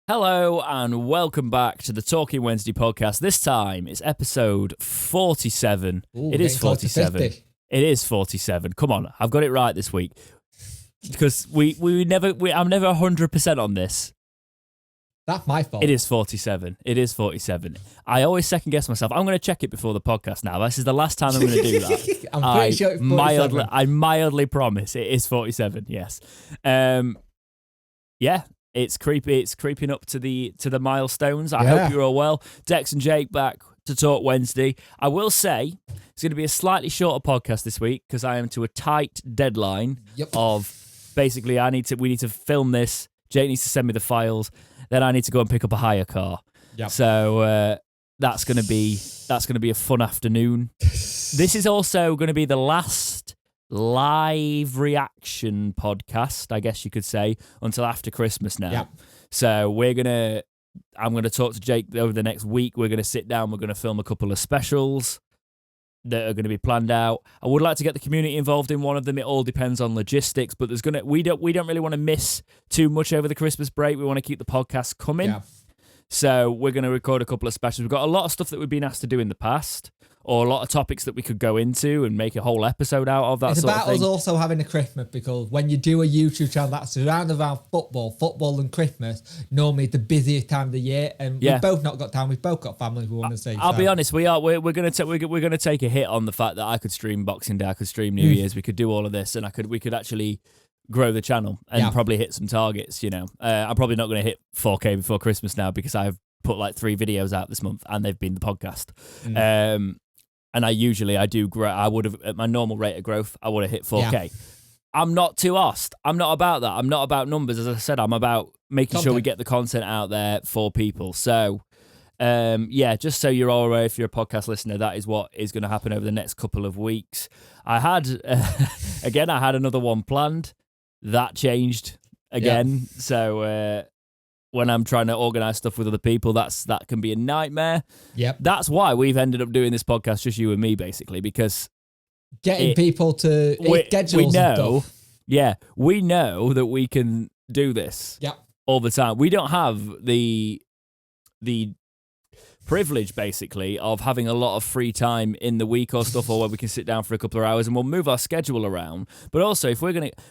Hello and welcome back to the Talking Wednesday podcast. This time it's episode 47. Ooh, it is getting close to 47. 50. It is 47. Come on, I've got it right this week. Because I'm never 100% on this. That's my fault. It is 47. It is 47. I always second guess myself. I'm going to check it before the podcast now. This is the last time I'm going to do that. I'm pretty sure it's 47. I mildly promise it is 47. Yes. Yeah. It's creepy. It's creeping up to the milestones. I hope you're all well. Dex and Jake back to Talk Wednesday. I will say it's going to be a slightly shorter podcast this week because I am to a tight deadline of basically we need to film this. Jake needs to send me the files. Then I need to go and pick up a hire car. Yep. So that's going to be a fun afternoon. This is also going to be the last live reaction podcast, I guess you could say, until after Christmas now. Yep. So I'm going to talk to Jake over the next week. We're going to sit down. We're going to film a couple of specials that are going to be planned out. I would like to get the community involved in one of them. It all depends on logistics, but we don't really want to miss too much over the Christmas break. We want to keep the podcast coming. Yeah. So we're going to record a couple of specials. We've got a lot of stuff that we've been asked to do in the past, or a lot of topics that we could go into and make a whole episode out of. That it's sort about of thing. Us also having a Christmas, because when you do a YouTube channel that's around football and Christmas, normally the busiest time of the year, and we've both not got time. We've both got families we want to see. I'll be honest, we're going to take a hit on the fact that I could stream Boxing Day, I could stream New Year's, we could do all of this, and we could actually grow the channel and probably hit some targets. You know, I'm probably not going to hit 4K before Christmas now because I've put like 3 videos out this month and they've been the podcast. And I do grow. I would have, at my normal rate of growth, I would have hit 4K. Yeah. I'm not too arsed. I'm not about that. I'm not about numbers. As I said, I'm about making sure we get the content out there for people. So, just so you're all aware, if you're a podcast listener, that is what is going to happen over the next couple of weeks. I had another one planned. That changed again. Yeah. So, when I'm trying to organise stuff with other people, that can be a nightmare. Yep. That's why we've ended up doing this podcast, just you and me, basically, because getting people to schedules and stuff. Yeah, we know that we can do this all the time. We don't have the privilege, basically, of having a lot of free time in the week or stuff, or where we can sit down for a couple of hours and we'll move our schedule around. But also,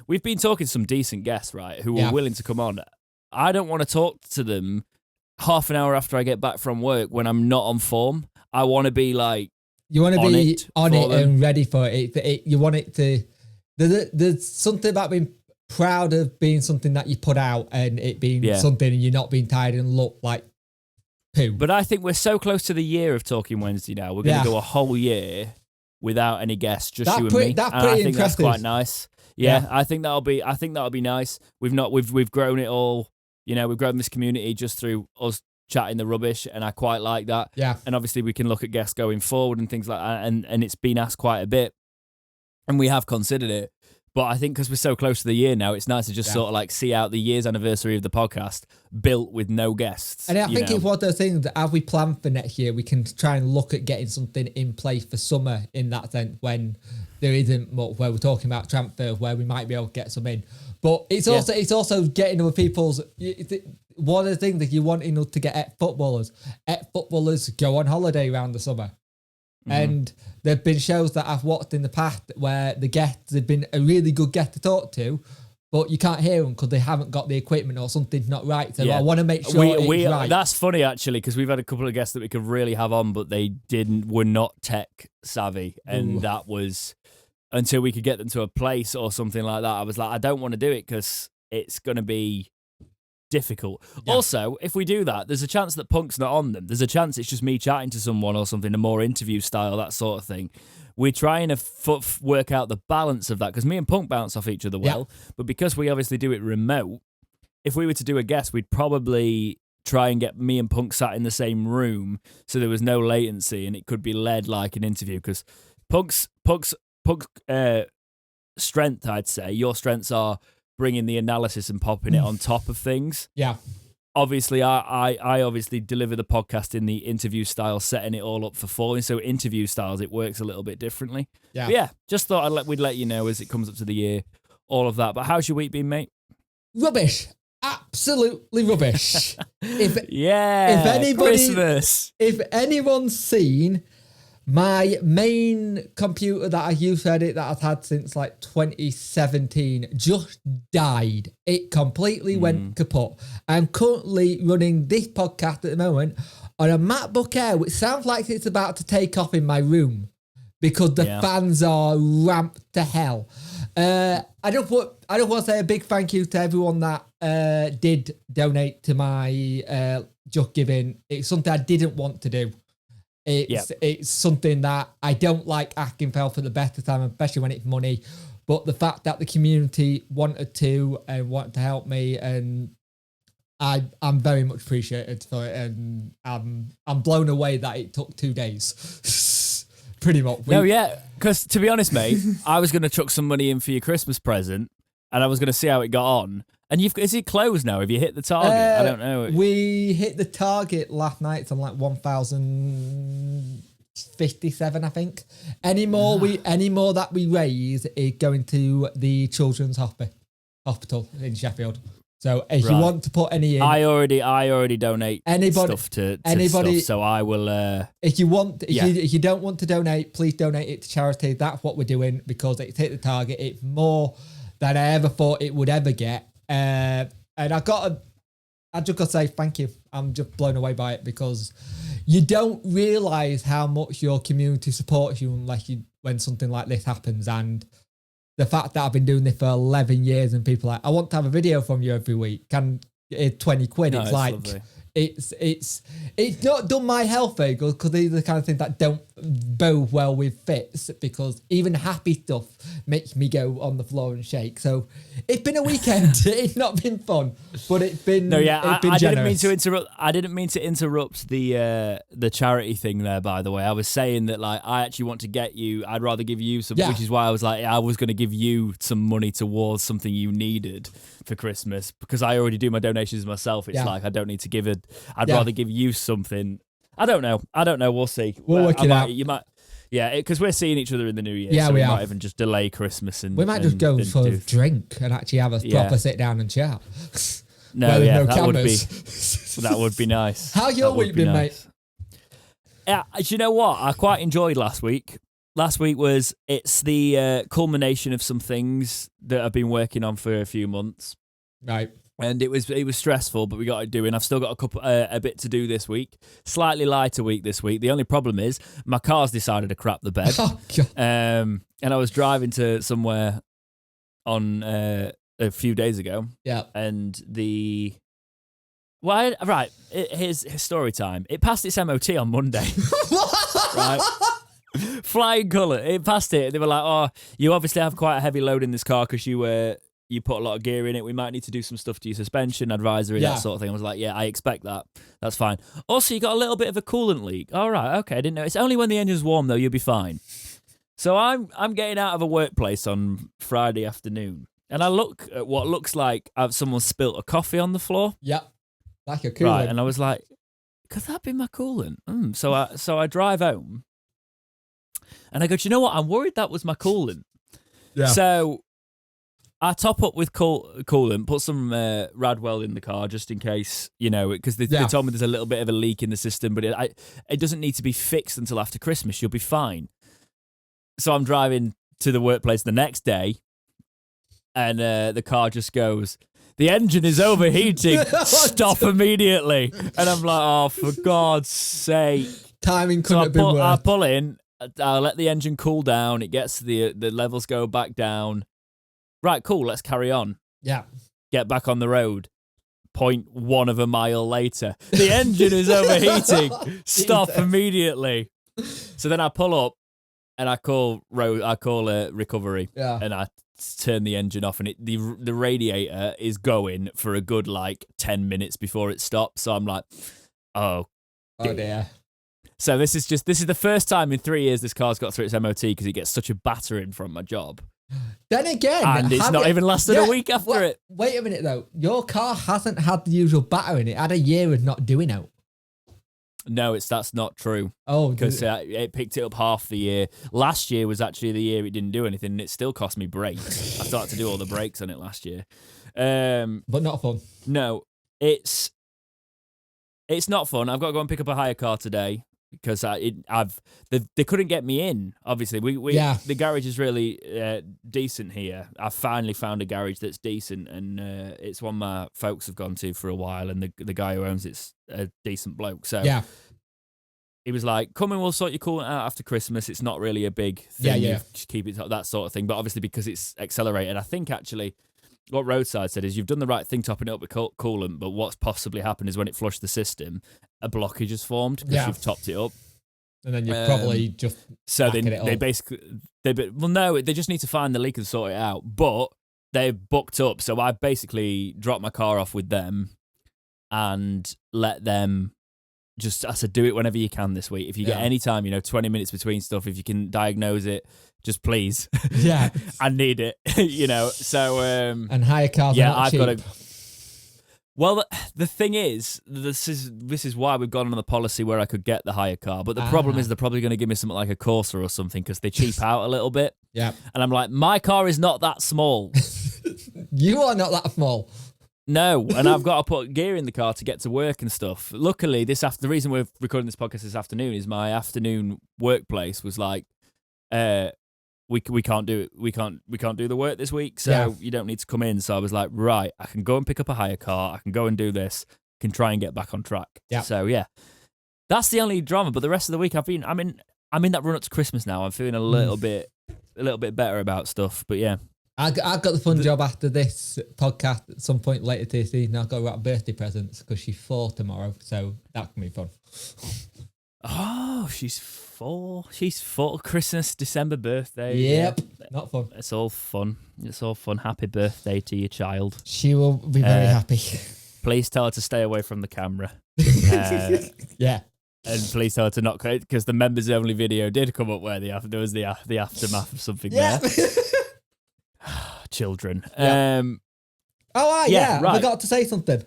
we've been talking to some decent guests, right, who are willing to come on. I don't want to talk to them half an hour after I get back from work when I'm not on form. I want to be like, you want to be on it and ready for it. You want it to. There's something about being proud of being something that you put out and it being something, and you're not being tired and look like poo. But I think we're so close to the year of Talking Wednesday now. We're going to go a whole year without any guests, just you and me. That's pretty I think impressive. That's quite nice. Yeah, I think that'll be nice. We've grown it all. You know, we've grown this community just through us chatting the rubbish, and I quite like that. Yeah. And obviously we can look at guests going forward and things like that, and it's been asked quite a bit, and we have considered it. But I think because we're so close to the year now, it's nice to just sort of like see out the year's anniversary of the podcast built with no guests. And I think it's one of those things that as we plan for next year, we can try and look at getting something in place for summer, in that sense, when there isn't much, where we're talking about transfer, where we might be able to get some in. But it's also getting other people's. One of the things that you're wanting to get ex-footballers go on holiday around the summer. Mm-hmm. And there have been shows that I've watched in the past where the guests have been a really good guest to talk to, but you can't hear them because they haven't got the equipment or something's not right. So I want to make sure it's right. That's funny, actually, because we've had a couple of guests that we could really have on, but they were not tech savvy. And that was until we could get them to a place or something like that. I was like, I don't want to do it because it's going to be difficult. Yeah. Also, if we do that, there's a chance that Punk's not on them. There's a chance it's just me chatting to someone or something, a more interview style, that sort of thing. We're trying to work out the balance of that, because me and Punk bounce off each other well, but because we obviously do it remote, if we were to do a guest, we'd probably try and get me and Punk sat in the same room so there was no latency and it could be led like an interview, because Punk's strength, I'd say, your strengths are bringing the analysis and popping it on top of things. Yeah. Obviously, I obviously deliver the podcast in the interview style, setting it all up for falling. So interview styles, it works a little bit differently. Yeah. But yeah, just thought we'd let you know as it comes up to the year, all of that. But how's your week been, mate? Rubbish. absolutely rubbish. If Christmas. If anyone's seen my main computer that I use for edit that I've had since like 2017 just died. It completely went kaput. I'm currently running this podcast at the moment on a MacBook Air, which sounds like it's about to take off in my room because the fans are ramped to hell. I just want to say a big thank you to everyone that did donate to my Just Giving. It's something I didn't want to do. It's something that I don't like asking for the best of time, especially when it's money. But the fact that the community wanted to help me, and I'm very much appreciated for it, and I'm blown away that it took 2 days. Pretty much. Because to be honest, mate, I was going to chuck some money in for your Christmas present, and I was going to see how it got on. And is it closed now? Have you hit the target? I don't know. We hit the target last night. It's on like 1,057, I think. Any more that we raise is going to the Children's Hospital in Sheffield. So if you want to put any in, I already donate stuff to stuff, so I will. If you don't want to donate, please donate it to charity. That's what we're doing because it's hit the target. It's more than I ever thought it would ever get. And I just got to say thank you. I'm just blown away by it because you don't realise how much your community supports you when something like this happens. And the fact that I've been doing this for 11 years and people are like, I want to have a video from you every week. Can 20 quid? No, it's like lovely. It's not done my health very good because these are the kind of things that don't bode well with Fitz, because even happy stuff makes me go on the floor and shake. So it's been a weekend. It's not been fun, but it's been I generous. didn't mean to interrupt. I didn't mean to interrupt the charity thing there. By the way, I was saying that like I actually want to get you. I'd rather give you some, which is why I was like I was going to give you some money towards something you needed for Christmas because I already do my donations myself. It's like I don't need to give it. I'd rather give you something. I don't know. We'll see. We'll work it out. You might. Yeah, because we're seeing each other in the new year. Yeah, so we might even just delay Christmas and we might just go for a drink and actually have a proper sit down and chat. That would be nice. How's your week been, mate? Yeah, do you know what? I quite enjoyed last week. Last week it's the culmination of some things that I've been working on for a few months. Right. And it was stressful, but we got it doing. I've still got a bit to do this week. Slightly lighter week this week. The only problem is my car's decided to crap the bed. Oh, God. And I was driving to somewhere on a few days ago. Yeah. And here's story time. It passed its MOT on Monday. Right. Flying colour. It passed it. They were like, "Oh, you obviously have quite a heavy load in this car because you put a lot of gear in it. We might need to do some stuff to your suspension, advisory, that sort of thing." I was like, yeah, I expect that. That's fine. Also, you got a little bit of a coolant leak. All right, okay, I didn't know. It's only when the engine's warm, though, you'll be fine. So I'm getting out of a workplace on Friday afternoon, and I look at what looks like someone spilt a coffee on the floor. Yep, like a coolant. Right, and I was like, could that be my coolant? So I drive home, and I go, do you know what? I'm worried that was my coolant. Yeah. So I top up with coolant, put some Radwell in the car just in case, because they told me there's a little bit of a leak in the system, but it doesn't need to be fixed until after Christmas. You'll be fine. So I'm driving to the workplace the next day, and the car just goes, "The engine is overheating. Stop immediately." And I'm like, oh, for God's sake. Timing couldn't have been worse. I pull in, I'll let the engine cool down. It gets the levels go back down. Right, cool, let's carry on. Yeah. Get back on the road. 0.1 of a mile later. The engine is overheating. Stop immediately. So then I pull up and I call recovery. Yeah. And I turn the engine off, and the radiator is going for a good 10 minutes before it stops. So I'm like, oh dear. So this is the first time in 3 years this car's got through its MOT because it gets such a battering from my job. Then again, and it's not even lasted a week after it. Wait a minute though, your car hasn't had the usual battering. It had a year of not doing it. No, that's not true. Oh, because it picked it up half the year. Last year was actually the year it didn't do anything, and it still cost me brakes. I started to do all the brakes on it last year. But not fun. No, it's not fun. I've got to go and pick up a hire car today because they couldn't get me in. Obviously, the garage is really decent here. I finally found a garage that's decent, and it's one my folks have gone to for a while, and the guy who owns it's a decent bloke. So he was like, "Come in, we'll sort your coolant out after Christmas. It's not really a big thing. You just keep it that sort of thing." But obviously, because it's accelerated, I think actually. What Roadside said is you've done the right thing topping it up with coolant, but what's possibly happened is when it flushed the system, a blockage has formed because you've topped it up. And then you're probably just they just need to find the leak and sort it out. But they've booked up, so I basically dropped my car off with them and let them I said, do it whenever you can this week. If you get any time, 20 minutes between stuff, if you can diagnose it, just please. Yeah. I need it, so... and hire cars are not cheap. Got to... Well, the thing is, this is why we've gone on the policy where I could get the hire car, but the problem is they're probably going to give me something like a Corsa or something because they cheap out a little bit. Yeah. And I'm like, my car is not that small. You are not that small. No, and I've got to put gear in the car to get to work and stuff. Luckily, the reason we're recording this podcast this afternoon is my afternoon workplace was like, we can't do it. We can't do the work this week, so you don't need to come in. So I was like, right, I can go and pick up a hire car. I can go and do this. Can try and get back on track. Yeah. So that's the only drama. But the rest of the week, I'm in that run up to Christmas now. I'm feeling a little bit better about stuff. But yeah. I've got the fun job after this podcast at some point later this evening. I've got to wrap birthday presents because she's 4 tomorrow, so that can be fun. Oh, she's 4. She's 4. Christmas, December birthday. Yep, not fun. It's all fun. Happy birthday to your child. She will be very happy. Please tell her to stay away from the camera. Yeah. And please tell her to not, because the members only video did come up where there was the aftermath of something there. Children. Yeah. Right. I forgot to say something.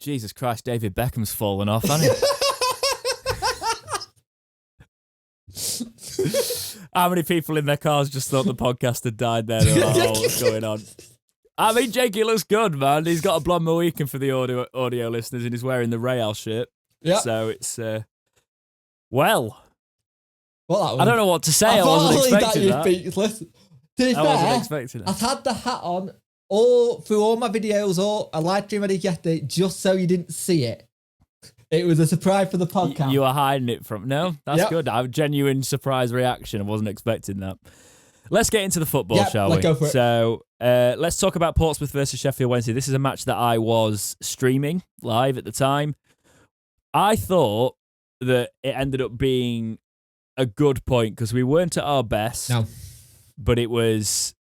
Jesus Christ, David Beckham's fallen off, hasn't he? How many people in their cars just thought the podcast had died there? They were like, oh, what's going on? I mean, Jakey looks good, man. He's got a blonde Mohican for the audio listeners, and he's wearing the Real shirt. Yeah. So it's, well, I don't know what to say. I wasn't expecting that. Listen, to be fair, wasn't expecting that. I've had the hat on through all my videos, or a live stream I did yesterday, just so you didn't see it. It was a surprise for the podcast. You were hiding it from... No, that's good. I have a genuine surprise reaction. I wasn't expecting that. Let's get into the football, shall we? Let's go for it. So, let's talk about Portsmouth versus Sheffield Wednesday. This is a match that I was streaming live at the time. I thought that it ended up being a good point because we weren't at our best. No. But it was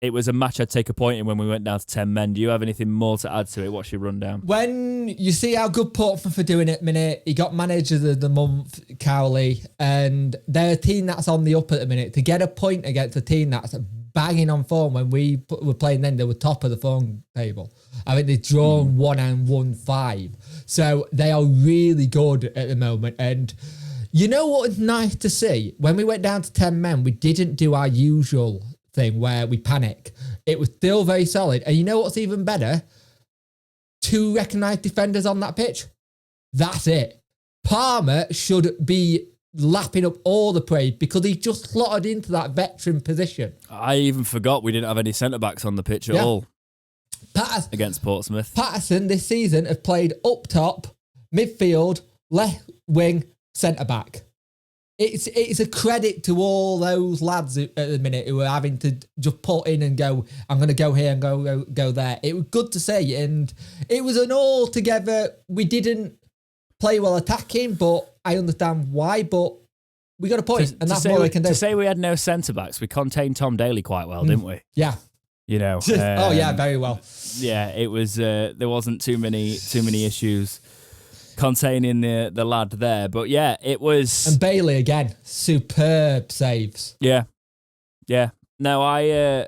a match I'd take a point in when we went down to 10 men. Do you have anything more to add to it? What's your rundown? When you see how good Portsmouth are doing at the minute, he got manager of the month, Cowley, and they're a team that's on the up at the minute. To get a point against a team that's banging on form, when we were playing then, they were top of the form table. I think they've drawn 1 and won 5. So they are really good at the moment. And you know what is nice to see? When we went down to 10 men, we didn't do our usual thing where we panic. It was still very solid. And you know what's even better? 2 recognised defenders on that pitch. That's it. Palmer should be lapping up all the praise because he just slotted into that veteran position. I even forgot we didn't have any centre-backs on the pitch at all against Portsmouth. Patterson this season have played up top, midfield, left wing, centre-back. It's a credit to all those lads at the minute who are having to just put in and go, I'm going to go here and go there. It was good to see, and it was an all-together, we didn't play well attacking, but I understand why, but we got a point, and that's all we can do. To say we had no centre-backs, we contained Tom Daly quite well, didn't we? Yeah. You know. Oh, yeah, very well. Yeah, it was, there wasn't too many issues containing the lad there, but yeah, it was. And Bailey again, superb saves. Yeah. No, I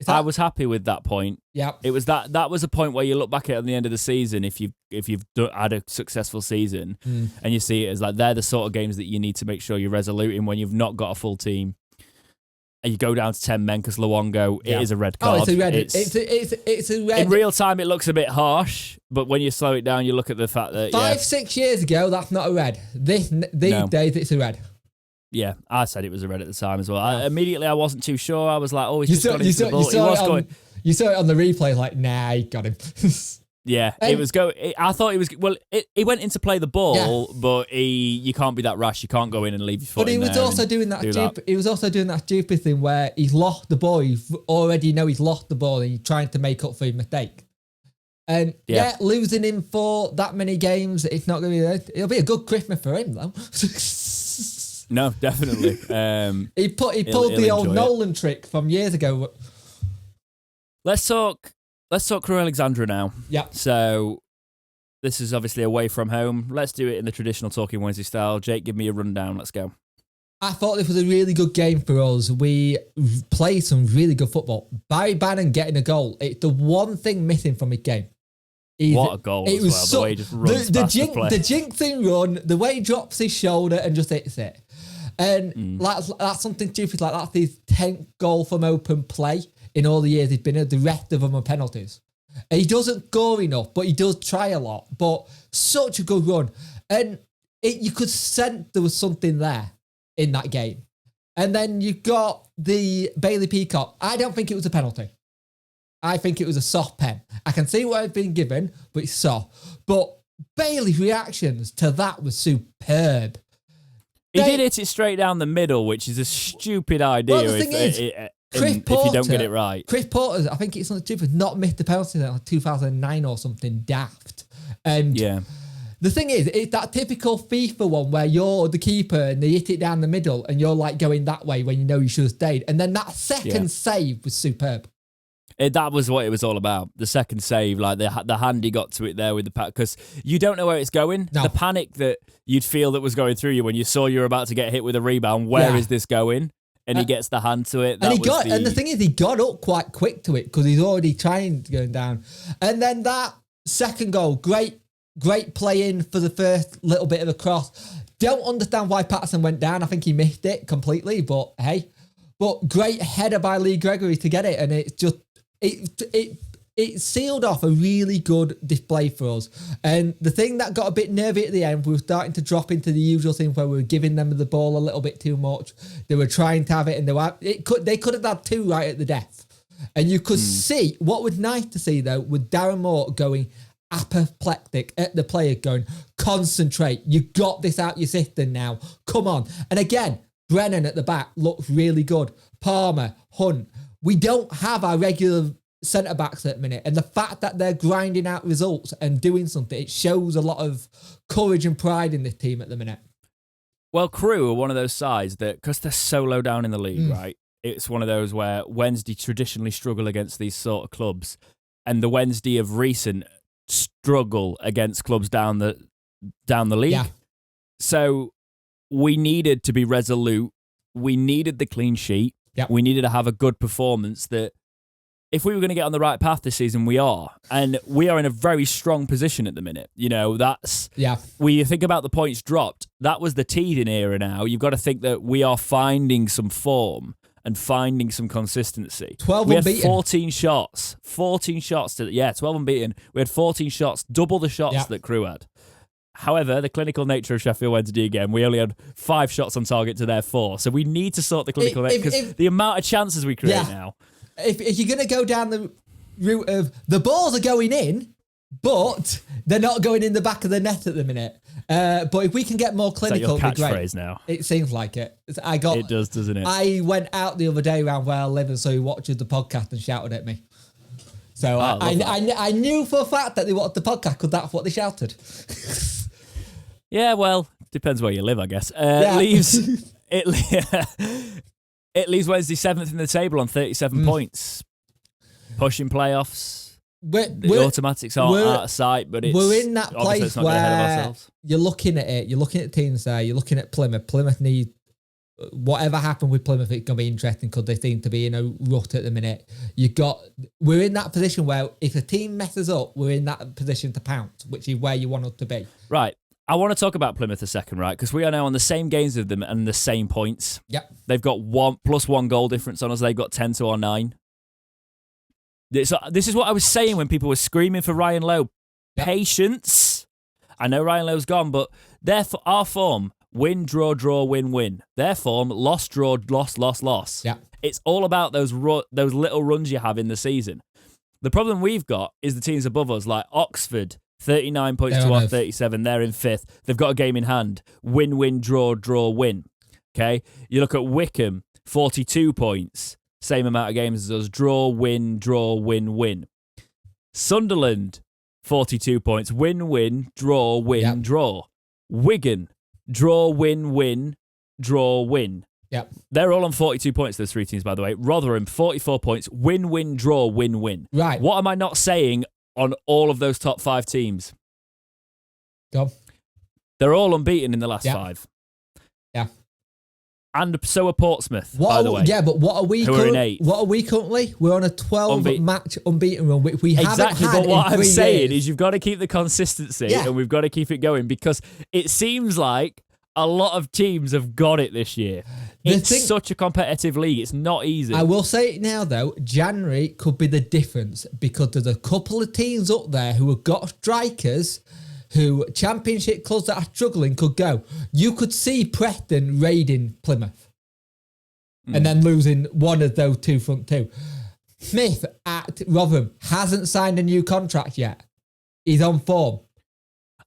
I was happy with that point. Yeah, it was that was a point where you look back at the end of the season, if you've had a successful season, and you see it as like they're the sort of games that you need to make sure you're resolute in when you've not got a full team. And you go down to 10 men because Luongo, it is a red card. Oh, it's a red. It's a red. In real time, it looks a bit harsh, but when you slow it down, you look at the fact that 6 years ago, that's not a red. These days, it's a red. Yeah, I said it was a red at the time as well. Immediately, I wasn't too sure. I was like, oh, he's just got you into the ball. You saw it on the replay, like, nah, he got him. Yeah, it was go. I thought he was he went in to play the ball, but you can't be that rash. You can't go in and leave your foot. But he was also doing that. He was also doing that stupid thing where he's lost the ball. You already know he's lost the ball, and he's trying to make up for his mistake. And losing him for that many games, it's not going to be. It'll be a good Christmas for him, though. No, definitely. He pulled the old Nolan trick from years ago. Let's talk Crewe Alexandra now. Yeah. So this is obviously away from home. Let's do it in the traditional Talking Wednesday style. Jake, give me a rundown. Let's go. I thought this was a really good game for us. We played some really good football. Barry Bannon getting a goal. It's the one thing missing from his game. What a goal as well. The way he just runs past the play. The jinxing run, the way he drops his shoulder and just hits it. And that's something stupid like that's his 10th goal from open play in all the years he's been here. The rest of them are penalties. And he doesn't score enough, but he does try a lot. But such a good run. And you could sense there was something there in that game. And then you got the Bailey Peacock. I don't think it was a penalty. I think it was a soft pen. I can see what I've been given, but it's soft. But Bailey's reactions to that was superb. He did hit it straight down the middle, which is a stupid idea. Well, the thing is, if you don't get it right. Chris Porter, I think it's something stupid, not missed the penalty in like 2009 or something daft. And the thing is, it's that typical FIFA one where you're the keeper and they hit it down the middle and you're like going that way when you know you should have stayed. And then that second save was superb. That was what it was all about. The second save, like the hand he got to it there with the pack, because you don't know where it's going. No. The panic that you'd feel that was going through you when you saw you were about to get hit with a rebound. Where is this going? And he gets the hand to it. And the thing is, he got up quite quick to it because he's already trying to go down. And then that second goal, great play in for the first little bit of a cross. Don't understand why Patterson went down. I think he missed it completely, but hey. But great header by Lee Gregory to get it, and it's just it sealed off a really good display for us. And the thing that got a bit nervy at the end, we were starting to drop into the usual thing where we were giving them the ball a little bit too much. They were trying to have it, and they could have had two right at the death. And you could see, what was nice to see though, with Darren Moore going apoplectic at the player, going, concentrate, you got this out your system now, come on. And again, Brennan at the back looks really good. Palmer, Hunt. We don't have our regular centre-backs at the minute. And the fact that they're grinding out results and doing something, it shows a lot of courage and pride in this team at the minute. Well, Crewe are one of those sides that, because they're so low down in the league, right? It's one of those where Wednesday traditionally struggle against these sort of clubs. And the Wednesday of recent struggle against clubs down the league. Yeah. So we needed to be resolute. We needed the clean sheet. Yep. We needed to have a good performance that if we were going to get on the right path this season, we are. And we are in a very strong position at the minute. You know, when you think about the points dropped, that was the teething era now. You've got to think that we are finding some form and finding some consistency. 12 we unbeaten. had 14 shots. 12 unbeaten. We had 14 shots, double the shots that Crewe had. However, the clinical nature of Sheffield Wednesday again, we only had 5 shots on target to their 4. So we need to sort the clinical nature because the amount of chances we create now. If you're going to go down the route of the balls are going in, but they're not going in the back of the net at the minute. But if we can get more clinical, is that your catchphrase now? It seems like it. It does, doesn't it? I went out the other day around where I live, and so he watched the podcast and shouted at me. So I knew for a fact that they watched the podcast because that's what they shouted. Yeah, well, depends where you live, I guess. It leaves Wednesday 7th in the table on 37 points. Pushing playoffs. The automatics aren't out of sight, but we're in that place where you're looking at it. You're looking at teams there. You're looking at Plymouth. Plymouth need whatever happened with Plymouth, it's going to be interesting because they seem to be in a rut at the minute. We're in that position where if a team messes up, we're in that position to pounce, which is where you want us to be. Right. I want to talk about Plymouth a second, right? Because we are now on the same games with them and the same points. Yep. They've got +1 goal difference on us. They've got 10 to our 9. This is what I was saying when people were screaming for Ryan Lowe. Yep. Patience. I know Ryan Lowe's gone, but our form, win, draw, win, win. Their form, loss, draw, loss. Yeah. It's all about those little runs you have in the season. The problem we've got is the teams above us, like Oxford, 39 points to our 37. They're in 5th. They've got a game in hand. Win, win, draw, win. Okay? You look at Wickham, 42 points. Same amount of games as us. Draw, win, win. Sunderland, 42 points. Win, draw, win, draw. Wigan, draw, win, draw, win. Yep. They're all on 42 points, those 3 teams, by the way. Rotherham, 44 points. Win, draw, win. Right. What am I not saying on all of those top 5 teams? Go. They're all unbeaten in the last 5. Yeah. And so are Portsmouth, by the way. Yeah, but what are we? Who are in 8th? What are we currently? We're on a 12-match unbeaten run, which we haven't had Exactly, but what I'm saying years. is you've got to keep the consistency and we've got to keep it going because it seems like a lot of teams have got it this year. It's such a competitive league. It's not easy. I will say it now, though. January could be the difference because there's a couple of teams up there who have got strikers who championship clubs that are struggling could go. You could see Preston raiding Plymouth and then losing one of those 2 front 2. Smith at Rotherham hasn't signed a new contract yet. He's on form.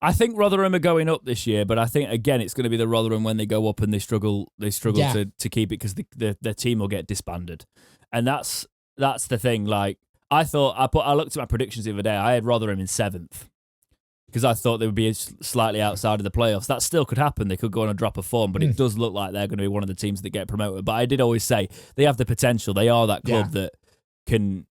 I think Rotherham are going up this year, but I think, again, it's going to be the Rotherham when they go up and they struggle to keep it because their team will get disbanded. And that's the thing. Like, I looked at my predictions the other day. I had Rotherham in 7th because I thought they would be slightly outside of the playoffs. That still could happen. They could go on a drop of form, but it does look like they're going to be one of the teams that get promoted. But I did always say they have the potential. They are that club that can...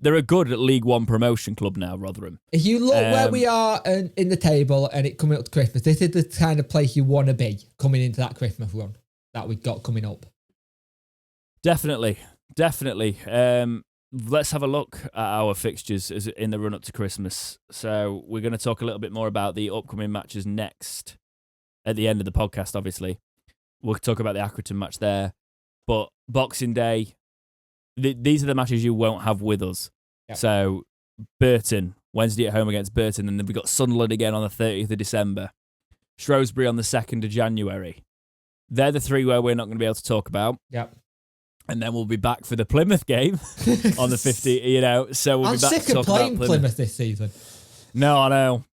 They're a good League One promotion club now, Rotherham. If you look where we are in the table and it coming up to Christmas, this is the kind of place you want to be coming into that Christmas run that we've got coming up. Definitely. Let's have a look at our fixtures in the run-up to Christmas. So we're going to talk a little bit more about the upcoming matches next at the end of the podcast, obviously. We'll talk about the Accrington match there. But Boxing Day... These are the matches you won't have with us. Yep. So, Burton, Wednesday at home against Burton, and then we've got Sunderland again on the 30th of December. Shrewsbury on the 2nd of January. They're the 3 where we're not going to be able to talk about. Yep. And then we'll be back for the Plymouth game on the 50th, so we'll I'm be back sick to talk of playing about Plymouth this season. No, I know.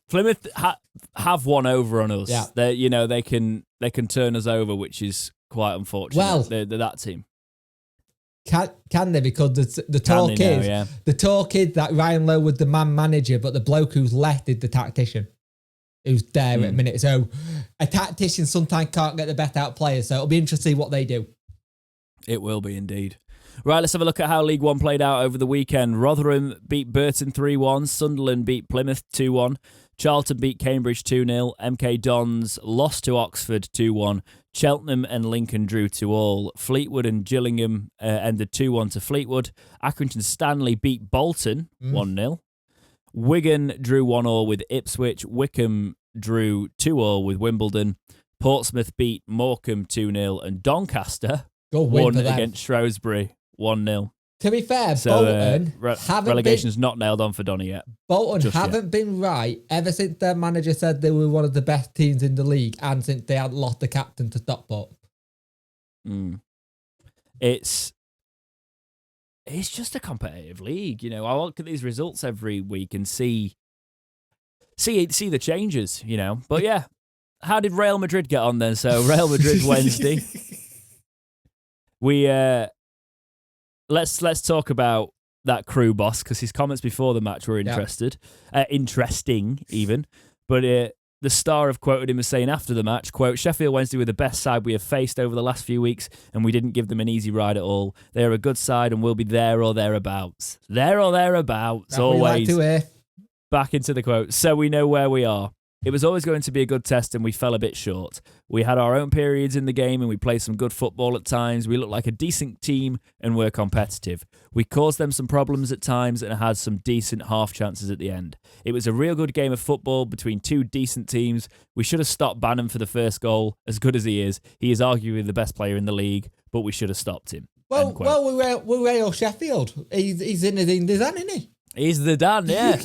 Plymouth have one over on us. Yeah. They can turn us over, which is quite unfortunate. Well, they're that team. Can they? Because the talk is that Ryan Lowe was the man manager, but the bloke who's left is the tactician who's there at a minute. So a tactician sometimes can't get the best out of players. So it'll be interesting to see what they do. It will be indeed. Right, let's have a look at how League One played out over the weekend. Rotherham beat Burton 3-1. Sunderland beat Plymouth 2-1. Charlton beat Cambridge 2-0. MK Dons lost to Oxford 2-1. Cheltenham and Lincoln drew 2-2. Fleetwood and Gillingham ended 2-1 to Fleetwood. Accrington Stanley beat Bolton 1-0. Wigan drew 1-1 with Ipswich. Wickham drew 2-2 with Wimbledon. Portsmouth beat Morecambe 2-0. And Doncaster won against Shrewsbury 1-0. To be fair, Bolton relegation's not nailed on for Donny yet. Bolton haven't been right ever since their manager said they were one of the best teams in the league and since they had lost the captain to Stockport. It's just a competitive league, I look at these results every week and see the changes, But yeah, how did Real Madrid get on then? So Real Madrid Wednesday. We let's talk about that crew boss because his comments before the match were interesting even. But the Star have quoted him as saying after the match, quote, "Sheffield Wednesday were the best side we have faced over the last few weeks and we didn't give them an easy ride at all. They are a good side and will be there or thereabouts." There or thereabouts, always. Like back into the quote. So we know where we are. It was always going to be a good test and we fell a bit short. We had our own periods in the game and we played some good football at times. We looked like a decent team and were competitive. We caused them some problems at times and had some decent half chances at the end. It was a real good game of football between two decent teams. We should have stopped Bannon for the first goal. As good as he is arguably the best player in the league, but we should have stopped him. Well, we're Real Sheffield. He's in Zidane, isn't he? He's the Dan, yeah.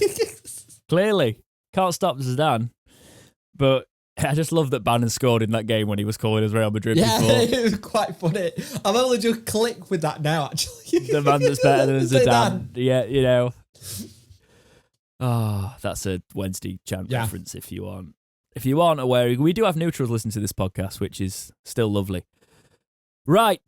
Clearly. Can't stop Zidane. But I just love that Bannon scored in that game when he was calling us Real Madrid before. Yeah, it was quite funny. I've only just clicked with that now, actually. The man that's better than Zidane. Yeah, you know. Oh, that's a Wednesday chant reference if you aren't aware. We do have neutrals listen to this podcast, which is still lovely. Right.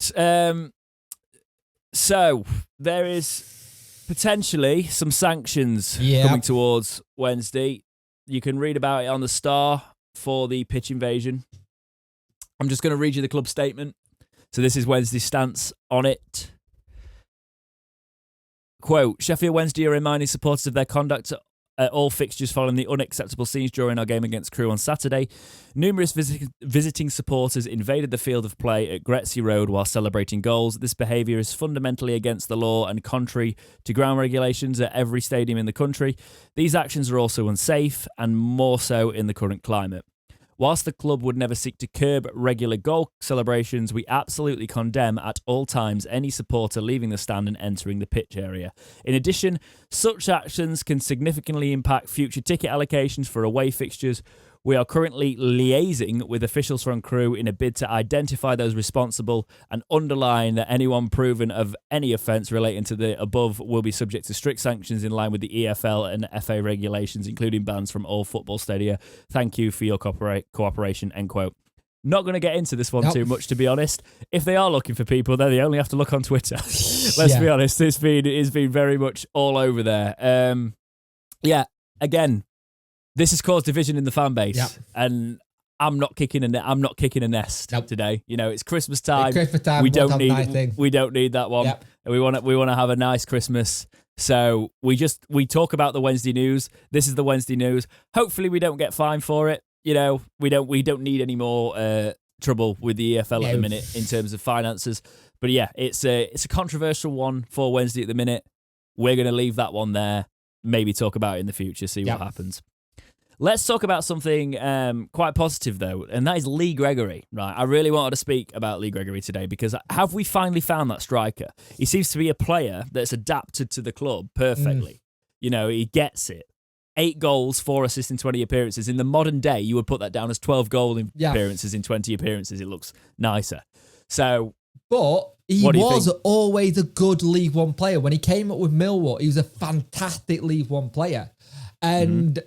So there is potentially some sanctions coming towards Wednesday. You can read about it on the Star for the pitch invasion. I'm just going to read you the club statement. So this is Wednesday's stance on it. Quote, Sheffield Wednesday are reminding supporters of their conduct at all fixtures following the unacceptable scenes during our game against Crewe on Saturday. Numerous visiting supporters invaded the field of play at Gregory Road while celebrating goals. This behaviour is fundamentally against the law and contrary to ground regulations at every stadium in the country. These actions are also unsafe, and more so in the current climate. Whilst the club would never seek to curb regular goal celebrations, we absolutely condemn at all times any supporter leaving the stand and entering the pitch area. In addition, such actions can significantly impact future ticket allocations for away fixtures. We are currently liaising with officials from Crewe in a bid to identify those responsible and underline that anyone proven of any offence relating to the above will be subject to strict sanctions in line with the EFL and FA regulations, including bans from all football stadia. Thank you for your cooperation, end quote. Not going to get into this one too much, to be honest. If they are looking for people, then they only have to look on Twitter. Let's be honest, it's been very much all over there. Again, this has caused division in the fan base, and I'm not kicking a nest today. You know, it's Christmas time. We don't need that one. Yep. We want to have a nice Christmas. So we talk about the Wednesday news. This is the Wednesday news. Hopefully we don't get fined for it. You know, we don't need any more trouble with the EFL at the minute in terms of finances. But yeah, it's a controversial one for Wednesday at the minute. We're going to leave that one there. Maybe talk about it in the future. See what happens. Let's talk about something quite positive, though, and that is Lee Gregory. Right, I really wanted to speak about Lee Gregory today because have we finally found that striker? He seems to be a player that's adapted to the club perfectly. You know, he gets it. 8 goals, 4 assists in 20 appearances. In the modern day, you would put that down as 12 goal appearances in 20 appearances. It looks nicer. So, but he was always a good League One player. When he came up with Millwall, he was a fantastic League One player, and.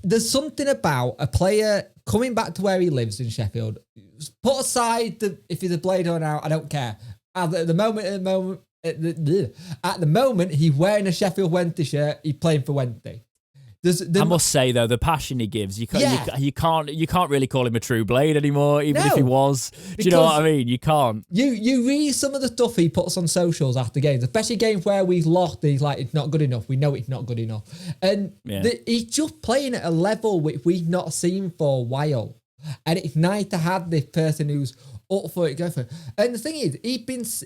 There's something about a player coming back to where he lives in Sheffield. Put aside if he's a blade or out, I don't care. At the moment, he's wearing a Sheffield Wednesday shirt. He's playing for Wednesday. I must say though, the passion he gives, you can't really call him a true blade anymore, even if he was. Do you know what I mean? You can't. You read some of the stuff he puts on socials after games, especially games where we've lost. He's like, it's not good enough. We know it's not good enough, and he's just playing at a level which we've not seen for a while. And it's nice to have this person who's up for it, go for it. And the thing is,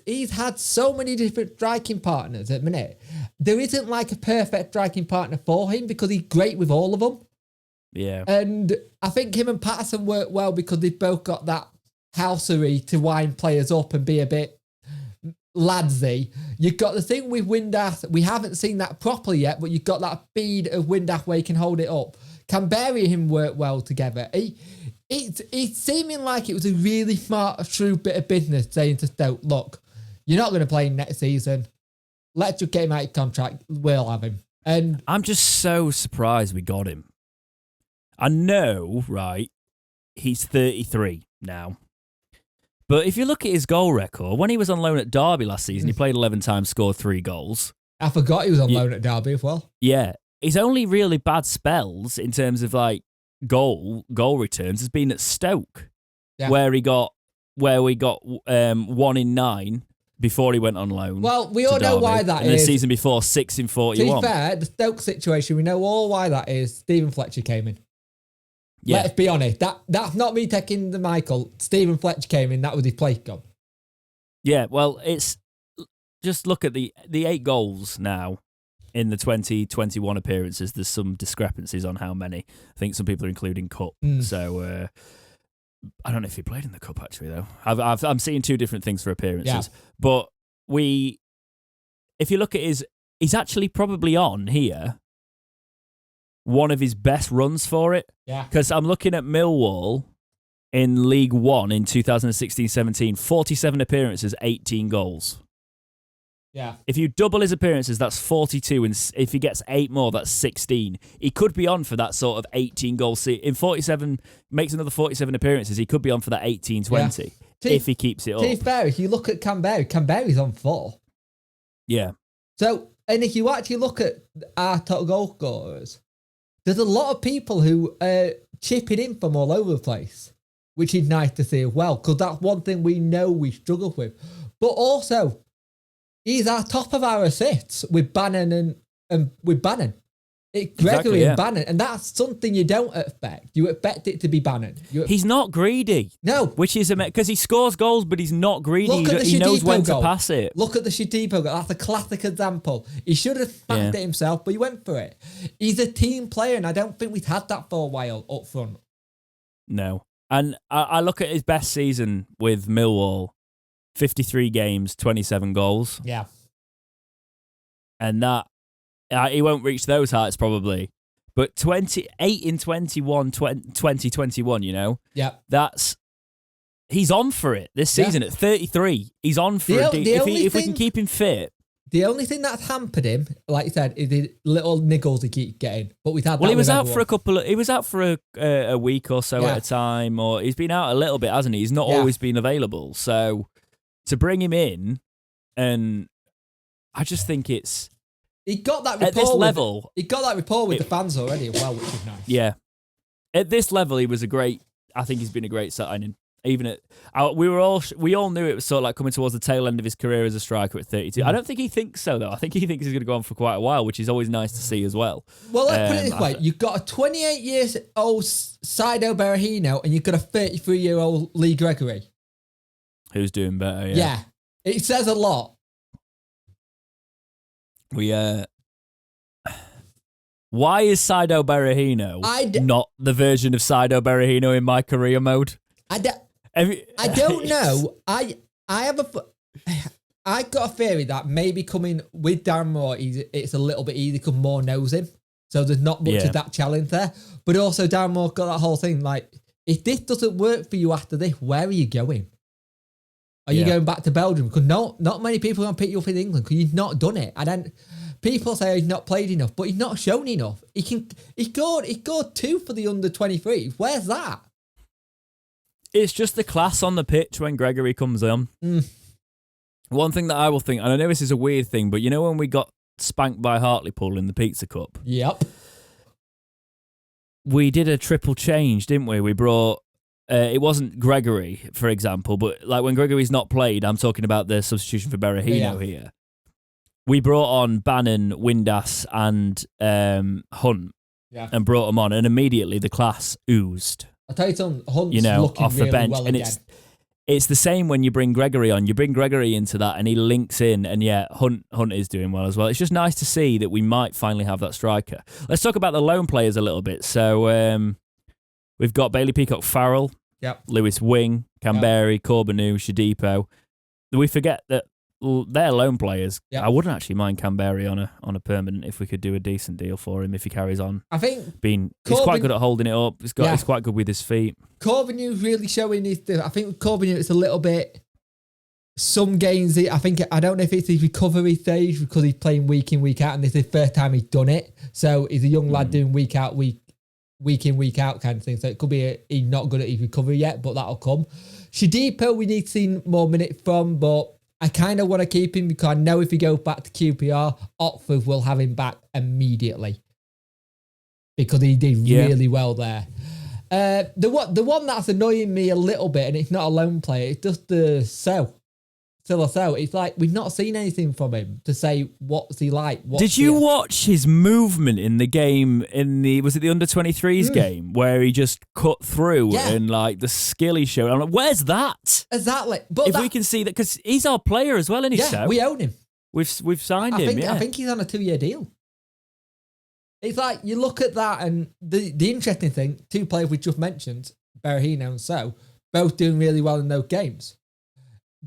he's had so many different striking partners at the minute. There isn't like a perfect striking partner for him because he's great with all of them. Yeah. And I think him and Patterson work well because they've both got that housery to wind players up and be a bit ladsy. You've got the thing with Windass. We haven't seen that properly yet, but you've got that speed of Windass where he can hold it up. Canberra and him work well together. It's seeming like it was a really smart, shrewd bit of business saying to Stoke, look, you're not going to play next season. Let's just get him out of contract. We'll have him. And I'm just so surprised we got him. I know, right, he's 33 now. But if you look at his goal record, when he was on loan at Derby last season, he played 11 times, scored 3 goals. I forgot he was on loan at Derby as well. Yeah. His only really bad spells in terms of like goal returns has been at Stoke, where we got 1 in 9 before he went on loan. Well, we all know why that is. And the season before, 6 in 41. To be fair, the Stoke situation, we know all why that is. Stephen Fletcher came in. Yeah. Let's be honest. That's not me taking the Michael. Stephen Fletcher came in. That was his place gone. Yeah, well, it's just look at the 8 goals now in the 2021 appearances. There's some discrepancies on how many. I think some people are including cup. So I don't know if he played in the cup actually though. I'm seeing 2 different things for appearances. Yeah. But if you look at he's actually probably on here one of his best runs for it. Yeah. Because I'm looking at Millwall in League One in 2016-17, 47 appearances, 18 goals. Yeah. If you double his appearances, that's 42, and if he gets 8 more, that's 16. He could be on for that sort of 18 goal season. In 47, makes another 47 appearances, he could be on for that 18-20 if he keeps it up. To be fair, if you look at Canberra's on 4. Yeah. So, and if you actually look at our top goal scorers, there's a lot of people who are chipping in from all over the place, which is nice to see as well, because that's one thing we know we struggle with. But also, he's our top of our assists with Bannon and with Bannon. It's Gregory and Bannon, and that's something you don't expect. You expect it to be Bannon. He's not greedy. No. Which is because he scores goals, but he's not greedy. He knows when to pass it. Look at the Shadipo goal. That's a classic example. He should have smacked it himself, but he went for it. He's a team player, and I don't think we've had that for a while up front. No. And I look at his best season with Millwall, 53 games, 27 goals. Yeah. And that, he won't reach those heights probably. But 28 in 2021, you know? Yeah. He's on for it this season at 33. He's on for it. If we can keep him fit. The only thing that's hampered him, like you said, is the little niggles he keeps getting. But we've had he was out for he was out for a week or so at a time, or he's been out a little bit, hasn't he? He's not always been available. So to bring him in, and I just think he got that rapport at this level. He got that rapport with the fans already as well, which is nice. Yeah, at this level, I think he's been a great signing. Even we all knew it was sort of like coming towards the tail end of his career as a striker at 32. I don't think he thinks so though. I think he thinks he's going to go on for quite a while, which is always nice to see as well. Well, let's put it this way: you've got a 28-year-old Saido Berahino, and you've got a 33-year-old Lee Gregory. Who's doing better? Yeah, it says a lot. Why is Saido Berahino not the version of Saido Berahino in my career mode? I don't know. I got a theory that maybe coming with Darren Moore, it's a little bit easy because Moore knows him. So there's not much of that challenge there. But also Darren Moore got that whole thing like, if this doesn't work for you after this, where are you going? Are you going back to Belgium? Because not many people are going to pick you up in England because you've not done it. People say he's not played enough, but he's not shown enough. He scored 2 for the under-23. Where's that? It's just the class on the pitch when Gregory comes on. One thing that I will think, and I know this is a weird thing, but you know when we got spanked by Hartlepool in the Pizza Cup? Yep. We did a triple change, didn't we? We brought, it wasn't Gregory, for example, but like when Gregory's not played, I'm talking about the substitution for Berahino here. We brought on Bannon, Windass, and Hunt, and brought them on, and immediately the class oozed. I'll tell you something, Hunt's looking off really the bench, well and again. it's the same when you bring Gregory on. You bring Gregory into that, and he links in, and Hunt is doing well as well. It's just nice to see that we might finally have that striker. Let's talk about the lone players a little bit. So we've got Bailey Peacock-Farrell, Lewis Wing, Canberra, Corbinu, Shadipo. We forget that they're lone players. I wouldn't actually mind Canberra on a permanent if we could do a decent deal for him if he carries on. I think he's quite good at holding it up. He's quite good with his feet. Corbinu's really showing his. I think with Corbinu it's a little bit. Some games, I don't know if it's his recovery stage because he's playing week in, week out, and this is the first time he's done it. So he's a young lad doing week in, week out kind of thing. So it could be he's not good at his recovery yet, but that'll come. Shadipo, we need to see more minutes from, but I kind of want to keep him because I know if he goes back to QPR, Oxford will have him back immediately because he did really well there. The one that's annoying me a little bit, and it's not a lone player, it's just the Cell. Silasel, it's like we've not seen anything from him to say what's he like. Did you watch his movement in the game was it the under-23s game where he just cut through and like the skill he showed? I'm like, where's that? Exactly. But if we can see that, because he's our player as well, isn't he? Yeah, we own him. We've signed him. I think he's on a 2-year deal. It's like you look at that, and the interesting thing, 2 players we just mentioned, Berahino and So, both doing really well in those games.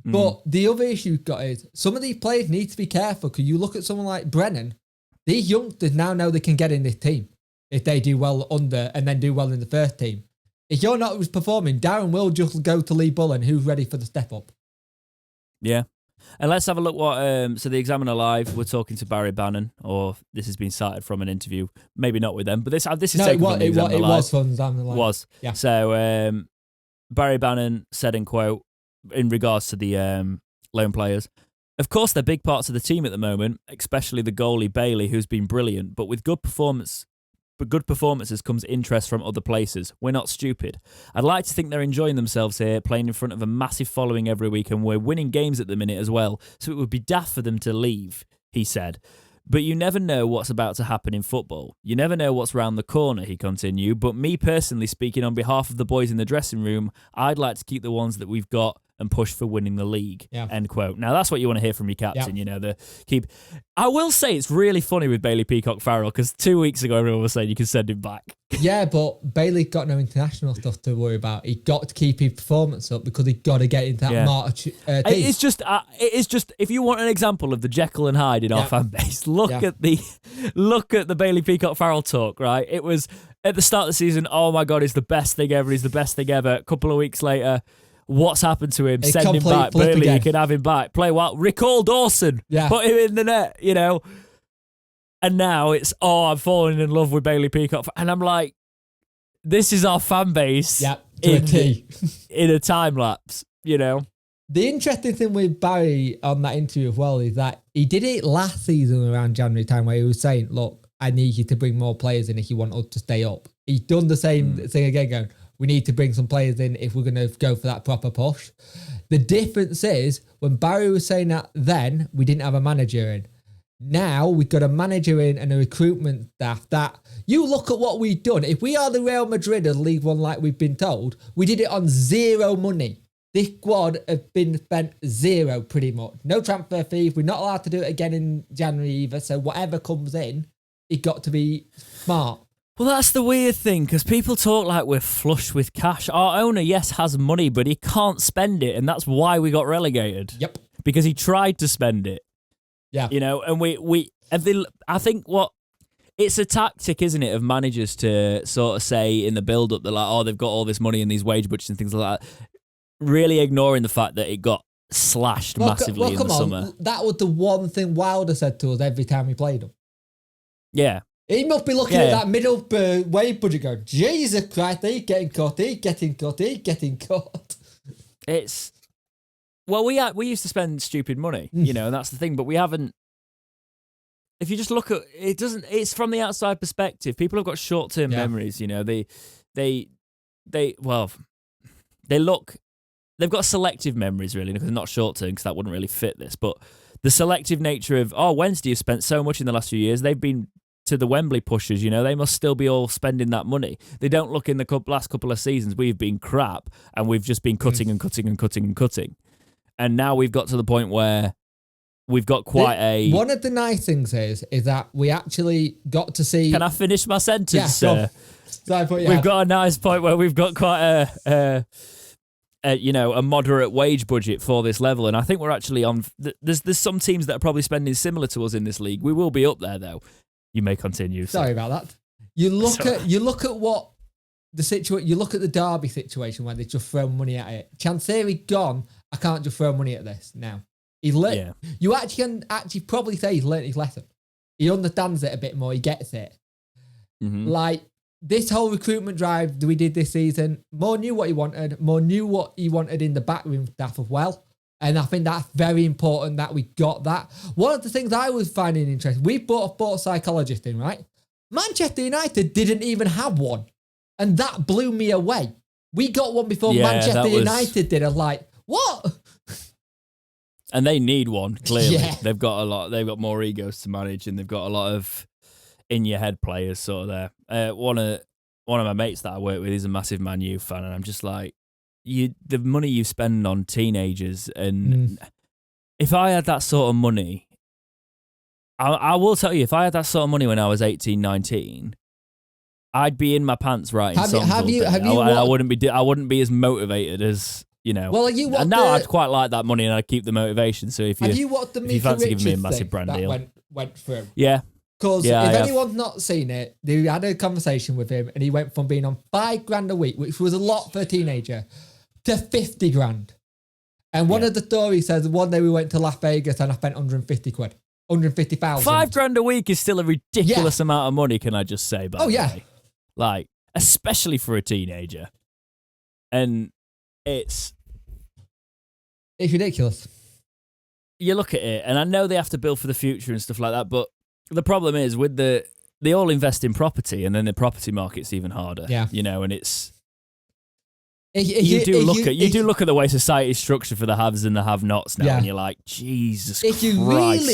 But the other issue you've got is some of these players need to be careful, because you look at someone like Brennan, these youngsters now know they can get in this team if they do well under and then do well in the first team. If you're not performing, Darren will just go to Lee Bullen, who's ready for the step up. Yeah. And let's have a look what, so the Examiner Live, we're talking to Barry Bannon, or this has been cited from an interview, maybe not with them, but this is taken from the Examiner Live. It was from the Examiner Live. Was. Yeah. So Barry Bannon said, in quote, in regards to the loan players, of course they're big parts of the team at the moment, especially the goalie Bailey, who's been brilliant, but with good performances comes interest from other places. We're not stupid. I'd like to think they're enjoying themselves here, playing in front of a massive following every week, and we're winning games at the minute as well, so it would be daft for them to leave, he said. But you never know what's about to happen in football. You never know what's round the corner, he continued. But me personally, speaking on behalf of the boys in the dressing room, I'd like to keep the ones that we've got and push for winning the league. Yeah. End quote. Now, that's what you want to hear from your captain, I will say it's really funny with Bailey Peacock-Farrell, because 2 weeks ago everyone was saying you can send him back. Yeah, but Bailey got no international stuff to worry about. He got to keep his performance up because he got to get into that team. It is just if you want an example of the Jekyll and Hyde in our fan base, look at the Bailey Peacock-Farrell talk, right? It was at the start of the season, oh my God, he's the best thing ever, A couple of weeks later, what's happened to him? Send him back. Bailey, you can have him back. Play well. Recall Dawson. Yeah. Put him in the net, And now it's, I'm falling in love with Bailey Peacock. And I'm like, this is our fan base in a time lapse, The interesting thing with Barry on that interview as well is that he did it last season around January time, where he was saying, look, I need you to bring more players in if you want us to stay up. He's done the same thing again, going, we need to bring some players in if we're going to go for that proper push. The difference is, when Barry was saying that then, we didn't have a manager in. Now we've got a manager in and a recruitment staff that, you look at what we've done. If we are the Real Madrid of League One like we've been told, we did it on zero money. This squad have been spent zero pretty much. No transfer fees. We're not allowed to do it again in January either. So whatever comes in, it got to be smart. Well, that's the weird thing, because people talk like we're flush with cash. Our owner, yes, has money, but he can't spend it, and that's why we got relegated. Yep. Because he tried to spend it. Yeah. And I think it's a tactic, isn't it, of managers to sort of say in the build-up, they're like, they've got all this money in these wage budgets and things like that, really ignoring the fact that it got slashed massively in the summer. That was the one thing Wilder said to us every time we played him. Yeah. He must be looking at that middle wage budget going, Jesus Christ, he's getting caught. It's... Well, we used to spend stupid money, and that's the thing, but we haven't... If you just look at... It doesn't... It's from the outside perspective. People have got short-term memories, They look... They've got selective memories, really, because they're not short-term, because that wouldn't really fit this, but the selective nature of, Wednesday have spent so much in the last few years, they've been... to the Wembley pushers, they must still be all spending that money. They don't look in the last couple of seasons. We've been crap, and we've just been cutting and cutting and cutting and cutting. And now we've got to the point where we've got quite a... One of the nice things is that we actually got to see... Can I finish my sentence, sir? Sorry, we've got a nice point where we've got quite a moderate wage budget for this level, and I think we're actually on... There's some teams that are probably spending similar to us in this league. We will be up there, though. You may continue. Sorry about that. You look at what the situation. You look at the Derby situation where they just throw money at it. Chansiri gone. I can't just throw money at this now. You actually can probably say he's learnt his lesson. He understands it a bit more. He gets it. Mm-hmm. Like this whole recruitment drive that we did this season. More knew what he wanted. More knew what he wanted in the backroom staff as well. And I think that's very important that we got that. One of the things I was finding interesting, we brought a sports psychologist in, right? Manchester United didn't even have one. And that blew me away. We got one before Manchester United did. I was like, what? And they need one, clearly. Yeah. They've got more egos to manage, and they've got a lot of in-your-head players sort of there. One of my mates that I work with is a massive Man U fan, and I'm just like, the money you spend on teenagers, and if I had that sort of money, I will tell you, if I had that sort of money when I was 18, 19, I'd be in my pants writing songs. I wouldn't be as motivated as, Well, now I'd quite like that money, and I'd keep the motivation. So if you fancy giving me a massive brand deal, went through. Yeah. Because if anyone's not seen it, they had a conversation with him, and he went from being on $5,000 a week, which was a lot for a teenager, to 50 grand. And one of the stories says one day we went to Las Vegas and I spent 150 quid. 150,000. $5,000 a week is still a ridiculous amount of money, can I just say, by the way? Like, especially for a teenager. And it's ridiculous. You look at it, and I know they have to build for the future and stuff like that, but the problem is with they all invest in property, and then the property market's even harder. Yeah. And it's you do look at the way society's structured for the haves and the have-nots now, and you're like, Jesus Christ.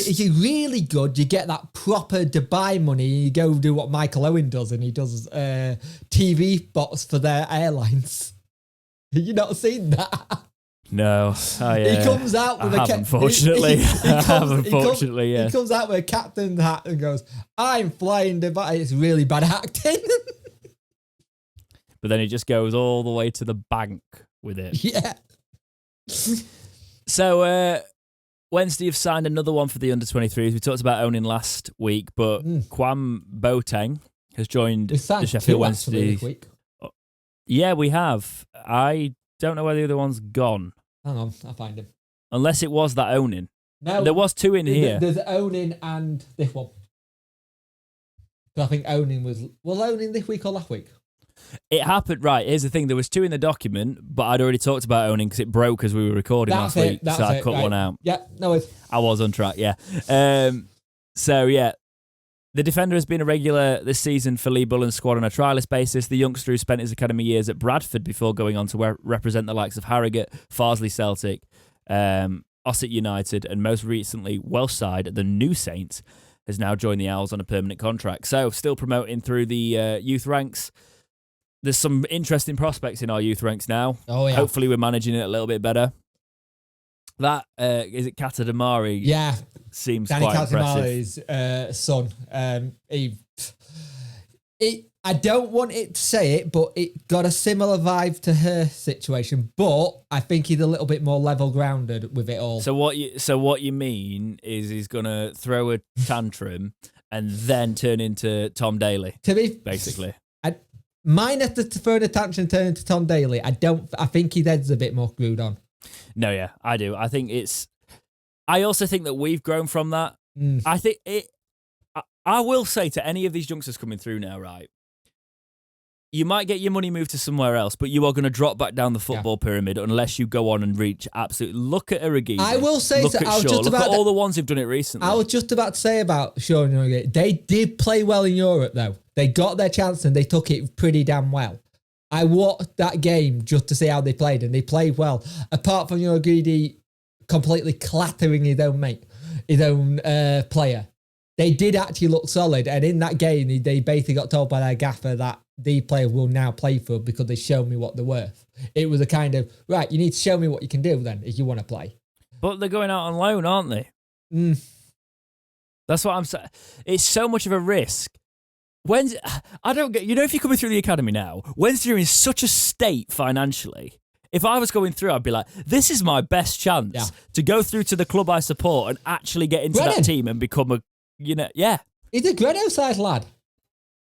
If you're really good, you get that proper Dubai money, and you go do what Michael Owen does, and he does TV spots for their airlines. You not seen that? No. He comes out with unfortunately. He comes out with a captain's hat and goes, I'm flying Dubai. It's really bad acting. But then he just goes all the way to the bank with it. Yeah. So, Wednesday have signed another one for the under-23s. We talked about owning last week, but Kwam Boateng has joined the Sheffield Wednesday. Week. Yeah, we have. I don't know where the other one's gone. Hang on, I'll find him. Unless it was that owning. No. There was two in here. There's owning and this one. So I think owning was owning this week or last week? It happened, right, here's the thing. There was two in the document, but I'd already talked about owning because it broke as we were recording last week. So I cut one out. Yeah, no worries. I was on track, yeah. So, yeah. The defender has been a regular this season for Lee Bullen's squad on a trialist basis. The youngster who spent his academy years at Bradford before going on to represent the likes of Harrogate, Farsley Celtic, Ossett United, and most recently Welsh side, the New Saints, has now joined the Owls on a permanent contract. So, still promoting through the youth ranks. There's some interesting prospects in our youth ranks now. Oh, yeah. Hopefully we're managing it a little bit better. That, is it Kata Damari? Yeah. Seems Danny quite impressive. Danny son. I don't want it to say it, but it got a similar vibe to her situation, but I think he's a little bit more level-grounded with it all. So what you mean is he's going to throw a tantrum and then turn into Tom Daly, basically. Mine after throwing a tantrum and turning into Tom Daly, I think his head's a bit more screwed on. No, yeah, I do. I also think that we've grown from that. I think I will say to any of these youngsters coming through now, right? You might get your money moved to somewhere else, but you are going to drop back down the football pyramid unless you go on and reach absolute. Look at Irrigidi. I will say, look at Shaw. Look at all the ones who've done it recently. I was just about to say about Shaw and Irrigidi. They did play well in Europe, though. They got their chance and they took it pretty damn well. I watched that game just to see how they played, and they played well. Apart from Irrigidi completely clattering his own mate, his own player. They did actually look solid, and in that game, they basically got told by their gaffer that the player will now play for because they showed me what they're worth. It was a kind of, right, you need to show me what you can do then if you want to play. But they're going out on loan, aren't they? That's what I'm saying. It's so much of a risk. I don't get, if you're coming through the academy now, Wednesday you're in such a state financially. If I was going through, I'd be like, this is my best chance to go through to the club I support and actually get into that team and become a, He's a Gredo-sized lad.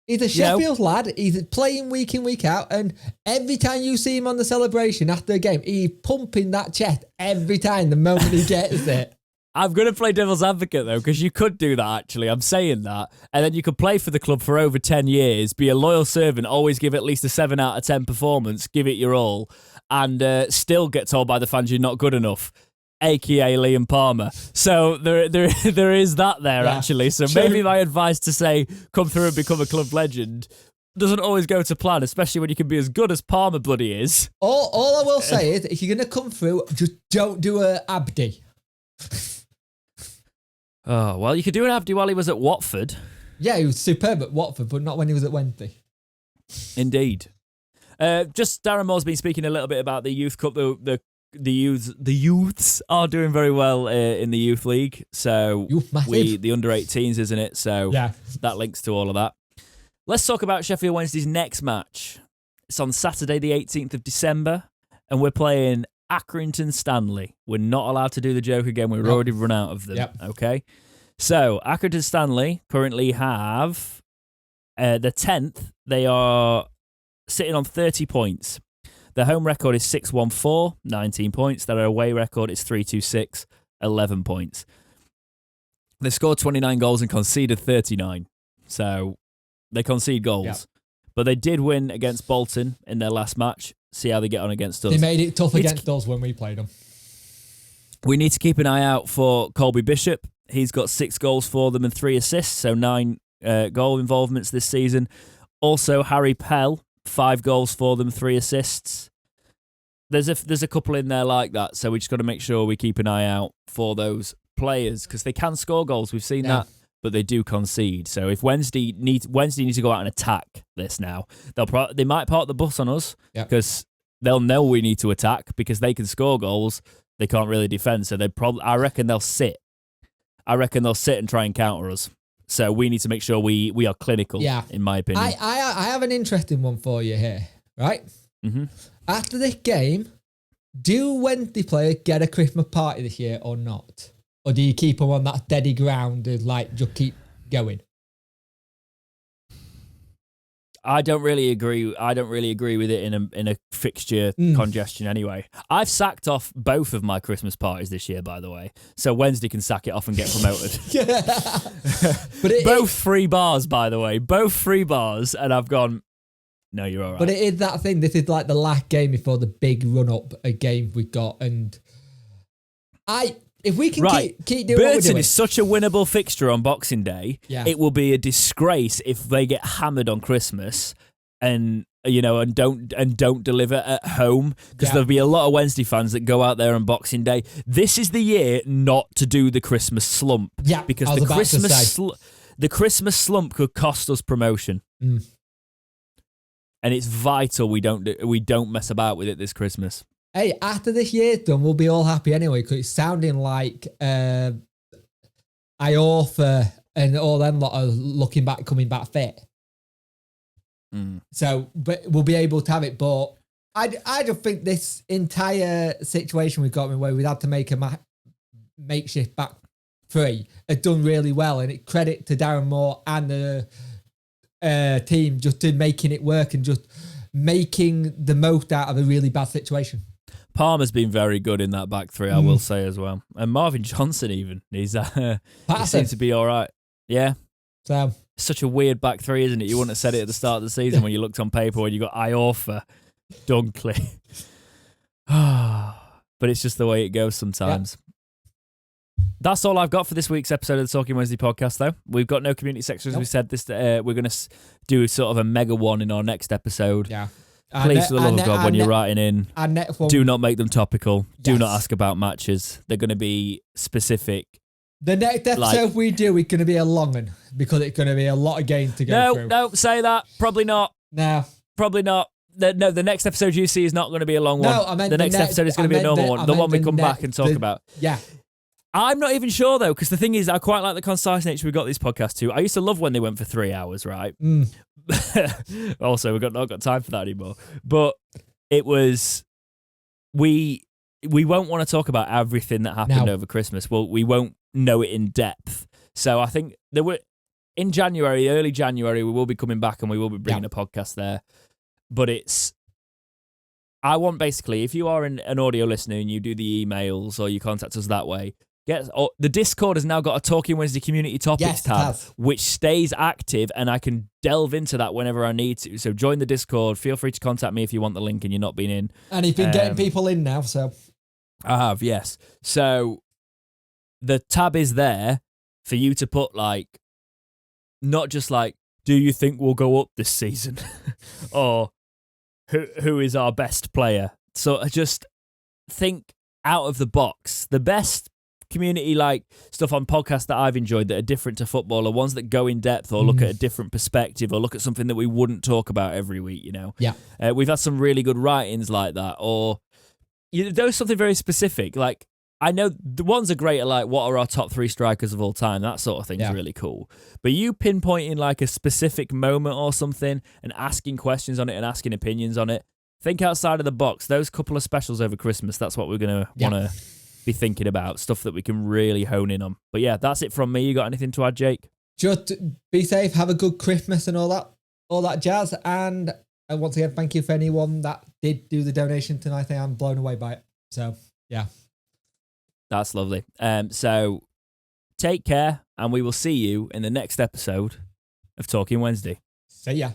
He's a Sheffield lad. He's playing week in, week out. And every time you see him on the celebration after a game, he's pumping that chest every time the moment he gets it. I'm going to play devil's advocate, though, because you could do that, actually. I'm saying that. And then you could play for the club for over 10 years, be a loyal servant, always give at least a 7 out of 10 performance, give it your all, and still get told by the fans you're not good enough, a.k.a. Liam Palmer. So there is that there, actually. So maybe my advice to say, come through and become a club legend doesn't always go to plan, especially when you can be as good as Palmer bloody is. All I will say is, if you're going to come through, just don't do a Abdi. Oh, well, you could do an Abdi while he was at Watford. Yeah, he was superb at Watford, but not when he was at Wednesday. Indeed. Just Darren Moore's been speaking a little bit about the Youth Cup. The youths are doing very well in the Youth League. So the under-18s, isn't it? So that links to all of that. Let's talk about Sheffield Wednesday's next match. It's on Saturday, the 18th of December, and we're playing Accrington Stanley. We're not allowed to do the joke again. We've already run out of them. Yep. Okay. So Accrington Stanley currently have the 10th. They are sitting on 30 points. Their home record is 6-1-4, 19 points. Their away record is 3-2-6, 11 points. They scored 29 goals and conceded 39. So they concede goals. Yep. But they did win against Bolton in their last match. See how they get on against us. They made it tough against us when we played them. We need to keep an eye out for Colby Bishop. He's got 6 goals for them and 3 assists, so 9 goal involvements this season. Also, Harry Pell, 5 goals for them, 3 assists. There's a couple in there like that, so we just got to make sure we keep an eye out for those players because they can score goals. We've seen that, but they do concede. So if Wednesday needs to go out and attack this now, they might park the bus on us because they'll know we need to attack because they can score goals. They can't really defend, so I reckon they'll sit. I reckon they'll sit and try and counter us. So we need to make sure we are clinical, in my opinion. I have an interesting one for you here, right? Mm-hmm. After this game, do Wednesday players get a Christmas party this year or not? Or do you keep them on that steady ground and just keep going? I don't really agree with it in a fixture congestion anyway. I've sacked off both of my Christmas parties this year, by the way. So Wednesday can sack it off and get promoted. Both free bars, by the way. Both free bars, and I've gone, no, you're all right. But it is that thing. This is like the last game before the big run-up a game we've got. And if we can keep doing what we're doing. is such a winnable fixture on Boxing Day. Yeah. It will be a disgrace if they get hammered on Christmas and don't deliver at home because there'll be a lot of Wednesday fans that go out there on Boxing Day. This is the year not to do the Christmas slump. Yeah, because the Christmas slump could cost us promotion. Mm. And it's vital we don't mess about with it this Christmas. Hey, after this year's done, we'll be all happy anyway because it's sounding like Iorfa and all them lot are coming back fit. Mm. So, but we'll be able to have it. But I just think this entire situation we've got in where we've had to make a makeshift back three has done really well. And it credit to Darren Moore and the team just to making it work and just making the most out of a really bad situation. Palmer's been very good in that back three, I will say as well. And Marvin Johnson even. He seems to be all right. Yeah. So such a weird back three, isn't it? You wouldn't have said it at the start of the season when you looked on paper when you got Iorfa, Dunkley. But it's just the way it goes sometimes. Yep. That's all I've got for this week's episode of the Talking Wednesday podcast, though. We've got no community section, as we said. We're going to do sort of a mega one in our next episode. Yeah. Please, for the love of God, when you're writing in, do not make them topical. Yes. Do not ask about matches. They're going to be specific. The next episode we do is going to be a long one because it's going to be a lot of games to go through. No, say that. Probably not. No. Probably not. The next episode you see is not going to be a long one. No, I meant the next episode is going to be a normal one. The one we come back and talk about. Yeah. I'm not even sure, though, because the thing is, I quite like the concise nature we got this podcast to. I used to love when they went for 3 hours, right? Mm. Also, we've not got time for that anymore. But it was... We won't want to talk about everything that happened over Christmas. Well, we won't know it in depth. So I think in January, early January, we will be coming back and we will be bringing a podcast there. But I want basically, if you are an audio listener and you do the emails or you contact us that way, the Discord has now got a Talking Wednesday community topics tab, which stays active, and I can delve into that whenever I need to. So join the Discord. Feel free to contact me if you want the link and you're not been in. And you've been getting people in now, so. I have, yes. So the tab is there for you to put not just do you think we'll go up this season? Or who is our best player? So just think out of the box. The best community like stuff on podcasts that I've enjoyed that are different to football, or ones that go in depth or look at a different perspective or look at something that we wouldn't talk about every week, you know. Yeah. We've had some really good writings like that, or there was something very specific. Like, I know the ones are great at like, what are our top 3 strikers of all time? That sort of thing is really cool. But you pinpointing like a specific moment or something and asking questions on it and asking opinions on it, think outside of the box. Those couple of specials over Christmas, that's what we're going to want to be thinking about, stuff that we can really hone in on. But yeah, that's it from me. You got anything to add, Jake? Just be safe, have a good Christmas and all that jazz. And once again, thank you for anyone that did do the donation tonight. I am blown away by it. So, yeah. That's lovely. So take care, and we will see you in the next episode of Talking Wednesday. See ya.